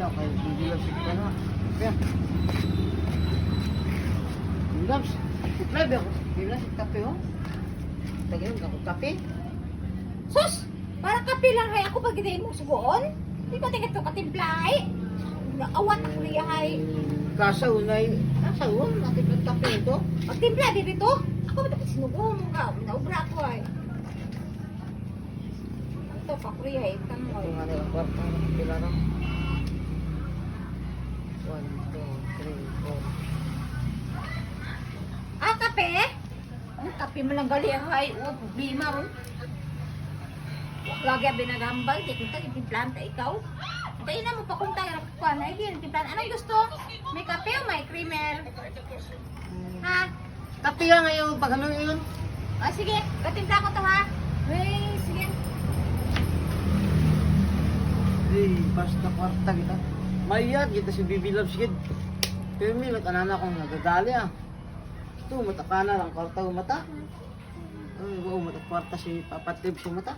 Wala, kaya hindi lang sige ka na. Kaya. Labs, kutlay ba ako? Hindi lang sige kape ho. Tagay mo ako kape. Sus! Parang kape lang hay ako pag hindi mo sugoon. Hindi ko tingin ito katimplay. Awat ako niya hay. Kasa unay, nasa un, natin ang kape ito. Pagtimpla din dito. Ako ba dapat sinugong ka? Naubra ko ay. Ito kakuri hay. Tama Ito ko. nga na ang kwarta, pila na. 1, 2, 3, 4. Ah, kape? Ang kape mo lang gali hay. O, problema ron. Lagi ang binagambal. Di ko tayo timplanta ikaw. Dahil na mo pa kung tayo nakukuha na. Hindi, timplanta. Anong gusto? May kape o may creamer? Ha? Kape nga ngayon, pag ano yun? Ah, sige. Katimpla ko to ha. Hey, sige. Basta kwarta kita. Mayad, kita si Bibi Loves kid. Pero may matanana akong nagdadali ah. Ito, mata ka na lang, kwarta o mata. Ay, mata kwarta si Papa Tib si mata.